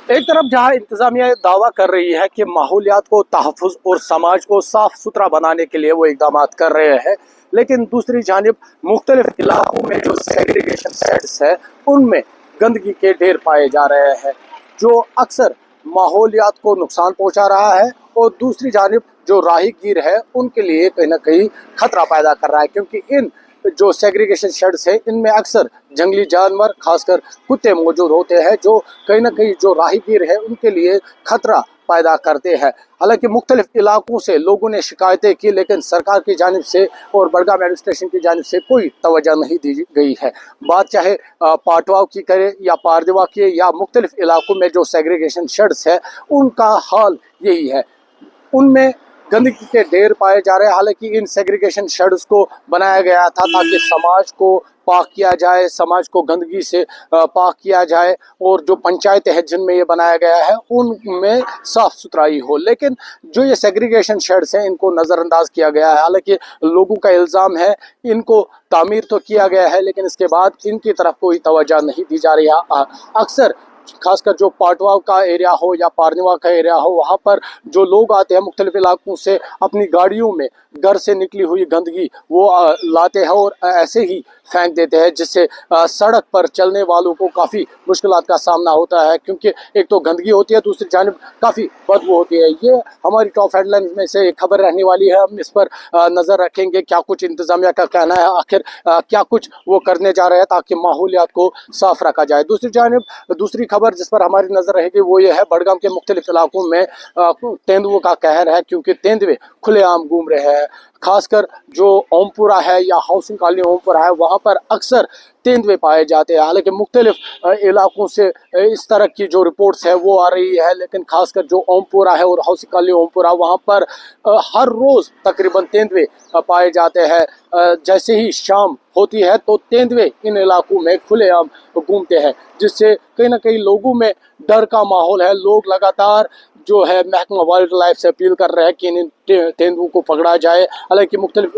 एक तरफ जहां इंतजामिया दावा कर रही है कि माहौलियात को तहफ़्फ़ुज़ और समाज को साफ सुथरा बनाने के लिए वो इकदाम कर रहे हैं, लेकिन दूसरी जानिब मुख्तलिफ इलाकों में जो सेग्रीगेशन सेट्स है उनमें गंदगी के ढेर पाए जा रहे हैं, जो अक्सर माहौलियात को नुकसान पहुंचा रहा है और दूसरी जानिब जो राहगीर है उनके लिए कहीं ना कहीं खतरा पैदा कर रहा है, क्योंकि इन जो सेग्रीगेशन शेड्स है इनमें अक्सर जंगली जानवर खासकर कुत्ते मौजूद होते हैं, जो कहीं ना कहीं जो राहगीर है उनके लिए खतरा पैदा करते हैं। हालांकि मुख्तलिफ इलाकों से लोगों ने शिकायतें की, लेकिन सरकार की जानिब से और बडगाम एडमिनिस्ट्रेशन की जानिब से कोई तवज्जो नहीं दी गई है। बात चाहे पाटवाव की करे या पारदीवा की या मुख्तलिफ इलाकों में जो सेग्रीगेशन शेड्स है उनका हाल यही है, उनमें गंदगी के ढेर पाए जा रहे हैं। हालांकि इन सेग्रीगेशन शेड्स को बनाया गया था ताकि समाज को पाक किया जाए, समाज को गंदगी से पाक किया जाए, और जो पंचायतें हैं जिनमें ये बनाया गया है उनमें साफ सुथराई हो। लेकिन जो ये सेग्रीगेशन शेड्स हैं इनको नज़रअंदाज किया गया है। हालांकि लोगों का इल्ज़ाम है इनको तामीर तो किया गया है, लेकिन इसके बाद इनकी तरफ कोई तवज्जो नहीं दी जा रही है। अक्सर खासकर जो पाटवाव का एरिया हो या पारनीवा का एरिया हो, वहाँ पर जो लोग आते हैं मुख्तलिफ इलाकों से अपनी गाड़ियों में घर से निकली हुई गंदगी वो लाते हैं और ऐसे ही फेंक देते हैं, जिससे सड़क पर चलने वालों को काफ़ी मुश्किलात का सामना होता है, क्योंकि एक तो गंदगी होती है, दूसरी जानिब काफ़ी बदबू होती है। ये हमारी टॉप हेडलाइन में से एक खबर रहने वाली है, हम इस पर नज़र रखेंगे क्या कुछ इंतज़ामिया का कहना है, आखिर क्या कुछ वो करने जा रहे हैं ताकि माहौलियात को साफ रखा जाए। दूसरी जानिब दूसरी खबर जिस पर हमारी नज़र रहेगी वो ये है, बडगाम के मुख्तलिफ इलाकों में तेंदुओं का कहर है, क्योंकि तेंदुए खुलेआम घूम रहे हैं। खासकर जो ओमपुरा है या हाउसिंग कॉलोनी ओमपुरा है वहाँ पर अक्सर तेंदुए पाए जाते हैं। हालांकि मुख्तलिफ इलाकों से इस तरह की जो रिपोर्ट्स है वो आ रही है, लेकिन खासकर जो ओमपुरा है और हाउसिंग कॉलोनी ओमपुरा वहाँ पर हर रोज़ तकरीबन तेंदुए पाए जाते हैं। जैसे ही शाम होती है तो तेंदुए इन इलाकों में खुलेआम घूमते हैं, जिससे कहीं ना कहीं लोगों में डर का माहौल है। लोग लगातार जो है महकमा वाइल्ड लाइफ से अपील कर रहे हैं कि इन तेंदुओं को पकड़ा जाए। हालांकि मुख्तलिफ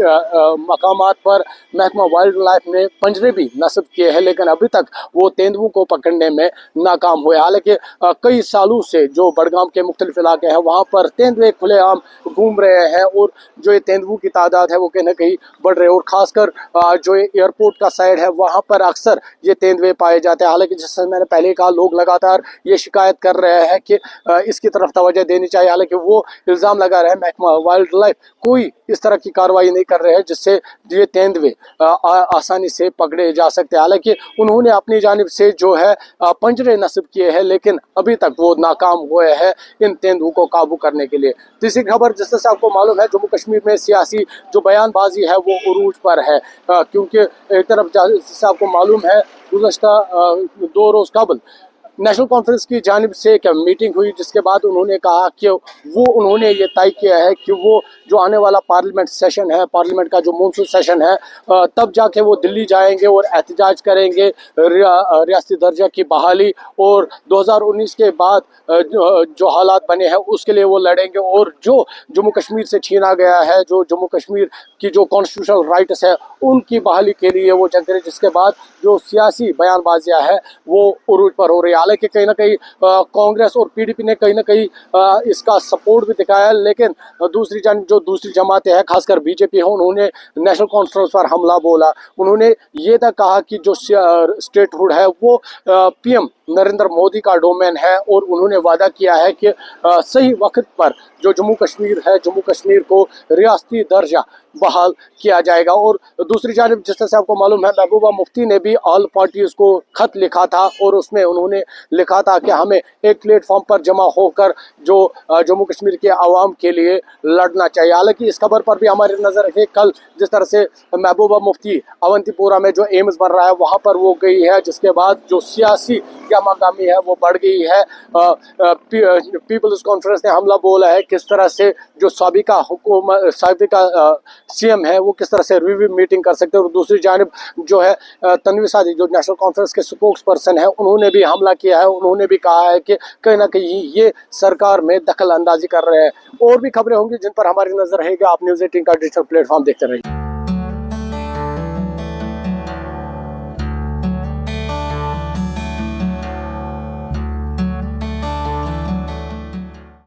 मकामात पर महकमा वाइल्ड लाइफ ने पंजरे भी नस्ब किए हैं, लेकिन अभी तक वो तेंदुओं को पकड़ने में नाकाम हुए। हालांकि कई सालों से जो बडगाम के मुख्तलिफ इलाके हैं वहाँ पर तेंदुए खुलेआम घूम रहे हैं और जो ये तेंदुओं की तादाद है वो कहीं ना कहीं बढ़ रही है। और ख़ासकर जो एयरपोर्ट का साइड है वहाँ पर अक्सर ये तेंदुए पाए जाते हैं। हालांकि जैसे मैंने पहले कहा, लोग लगातार ये शिकायत कर रहे हैं कि इसकी तरफ तवज्जो देनी चाहिए। हालांकि वो इल्ज़ाम लगा रहे हैं महकमा वाइल्ड लाइफ कोई इस तरह की कार्रवाई नहीं कर रहे हैं जिससे ये तेंदुए आसानी से पकड़े जा सकते हैं। हालांकि उन्होंने अपनी जानिब से जो है पंजरे नस्ब किए हैं, लेकिन अभी तक वो नाकाम हुए हैं इन तेंदुओं को काबू करने के लिए। तीसरी खबर जिस तरह से आपको मालूम है, जम्मू कश्मीर में सियासी जो बयानबाजी है वो उरूज पर है, क्योंकि एक तरफ जैसे आपको मालूम है गुज़श्ता 2 रोज़ कबल नेशनल कॉन्फ्रेंस की जानिब से एक मीटिंग हुई, जिसके बाद उन्होंने कहा कि उन्होंने ये तय किया है कि वो जो आने वाला पार्लियामेंट सेशन है, पार्लियामेंट का जो मानसून सेशन है, तब जाके वो दिल्ली जाएंगे और एहतजाज करेंगे रियासती दर्जा की बहाली, और 2019 के बाद जो हालात बने हैं उसके लिए वो लड़ेंगे, और जो जम्मू कश्मीर से छीना गया है, जो जम्मू कश्मीर की जो कॉन्स्टिट्यूशनल राइट्स है उनकी बहाली के लिए वो जंग करें। जिसके बाद जो सियासी बयानबाजियाँ है वो उरूज पर हो रही है। हालांकि कहीं ना कहीं कांग्रेस और पीडीपी ने कहीं ना कहीं इसका सपोर्ट भी दिखाया, लेकिन दूसरी जानिब जो दूसरी जमातें हैं खासकर बीजेपी है उन्होंने नेशनल कॉन्फ्रेंस पर हमला बोला। उन्होंने ये तक कहा कि जो स्टेटहुड है वो पीएम नरेंद्र मोदी का डोमेन है, और उन्होंने वादा किया है कि सही वक्त पर जो जम्मू कश्मीर है, जम्मू कश्मीर को रियासती दर्जा बहाल किया जाएगा। और दूसरी जानिब जिस तरह से आपको मालूम है, महबूबा मुफ्ती ने भी ऑल पार्टीज को खत लिखा था और उसमें उन्होंने लिखा था कि हमें एक प्लेटफॉर्म पर जमा होकर जो जम्मू कश्मीर के आवाम के लिए लड़ना चाहिए। हालांकि इस खबर पर भी हमारी नज़र रखे, कल जिस तरह से महबूबा मुफ्ती अवंतीपोरा में जो एम्स बन रहा है वहाँ पर वो गई है, जिसके बाद जो सियासी गहमागहमी है वो बढ़ गई है। पीपल्स कॉन्फ्रेंस ने हमला बोला है किस तरह से जो साबिका सीएम है वो किस तरह से रिव्यू मीटिंग कर सकते हैं, और दूसरी जानिब जो है तनवीर सादी जो नेशनल कॉन्फ्रेंस के स्पोक्स पर्सन है उन्होंने भी हमला किया है। उन्होंने भी कहा है कि कहीं ना कहीं ये सरकार में दखल अंदाजी कर रहे हैं। और भी खबरें होंगी जिन पर हमारी नजर रहेगी। आप न्यूज़ 18 का डिजिटल प्लेटफॉर्म देखते रहिए।